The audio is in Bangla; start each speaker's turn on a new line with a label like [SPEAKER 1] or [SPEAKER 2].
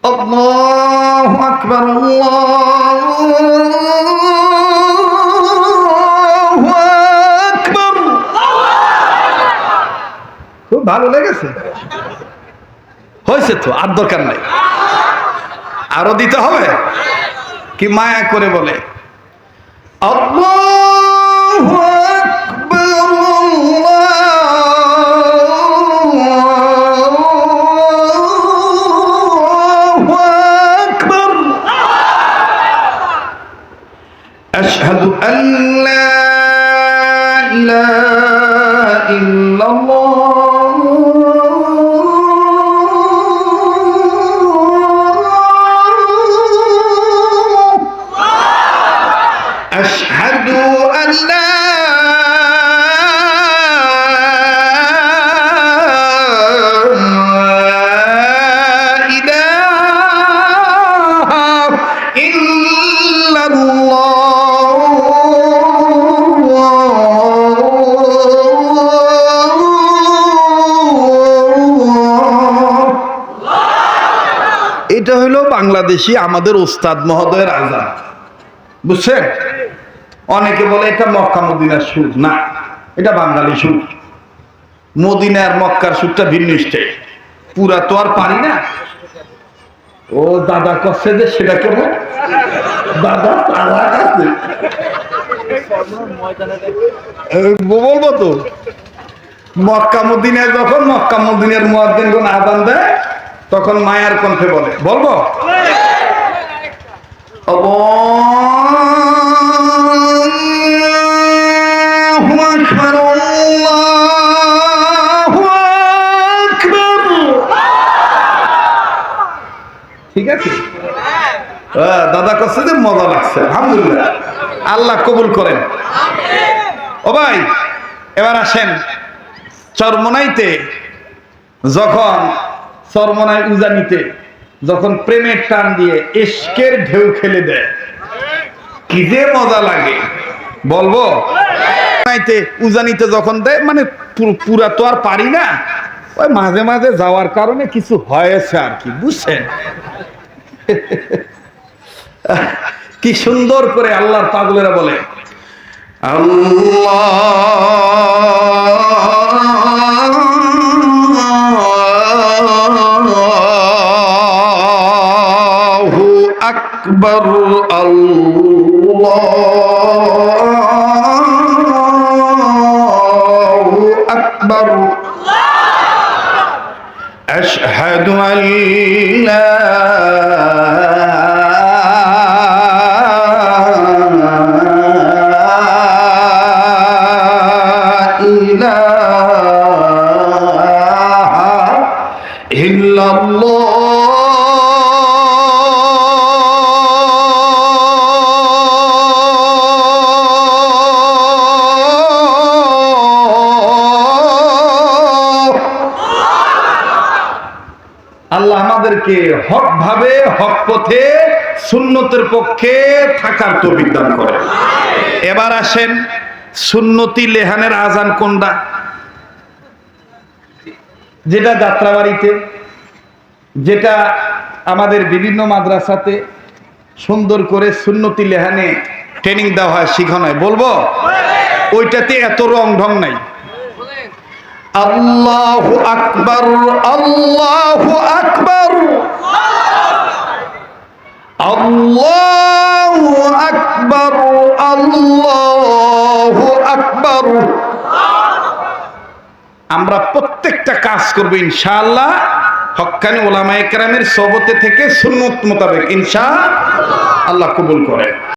[SPEAKER 1] আল্লাহু আকবার, আল্লাহু আকবার। খুব ভালো লেগেছে, হয়েছে তো, আর দরকার নাই, আরো দিতে হবে। কি মায়া করে বলে আল্লাহু আকবার, আল্লাহু আকবার। আশহাদু আল্লা ইলাহা ইল্লাল্লাহ, আশহাদু আল্লা ইলাহা ইল্লাল্লাহ। এটা হলো বাংলাদেশি আমাদের ওস্তাদ মহোদয়ের আযান, বুঝছেন? অনেকে বলে এটা মক্কা মদিনার সুর, না, এটা বাঙালি সুর। মদিনার মক্কার সুরটা ভিন্ন স্টাইল, পুরা তো আর পারি না। ও দাদা করছে যে সেটা কেন দাদা তারা আছে বলবো তো। মক্কা মদিনায় যখন মক্কা মদিনার মুয়াজ্জিন কোন আযান দেয় তখন মায়ার কণ্ঠে বলে, বলবো ঠিক আছে? দাদা কাছে যে মজা লাগছে, আলহামদুলিল্লাহ, আল্লাহ কবুল করেন। ও ভাই, এবার আসেন চরমনাইতে, যখন চরমনাই উজানিতে যখন প্রেমের টান দিয়ে ইশকের ঢেউ খেলে দেয়, কি যে মজা লাগে বলবো। উজানিতে যখন দেয়, মানে পুরা তো আর পারি না, ওই মাঝে মাঝে যাওয়ার কারণে কিছু হয়েছে আর কি, বুঝছেন? কি সুন্দর করে আল্লাহর পাগলেরা বলে আল্লাহু আকবার, আল্লাহু আকবার, আশহাদু আল্লা আল্লাহ আমাদেরকে হক ভাবে হক পথে সুন্নতের পক্ষে থাকার তৌফিক দান করে। এবার আসেন সুন্নতি লেহানের আযান কোনটা? যেটা যাত্রাবাড়িতে, যেটা আমাদের বিভিন্ন মাদ্রাসাতে সুন্দর করে সুন্নতি লেহানে ট্রেনিং দেওয়া হয়, শিখানো হয়, বলবো? ওইটাতে এত রং ঢং নাই। আল্লাহু আকবার, আল্লাহু আকবার, আল্লাহু আকবার, আল্লাহু আকবার। আমরা প্রত্যেকটা কাজ করব ইনশাআল্লাহ হক্কানি উলামায়ে কেরামের সোহবতে থেকে সুন্নত মোতাবেক, ইনশাআল্লাহ। আল্লাহ কবুল করে।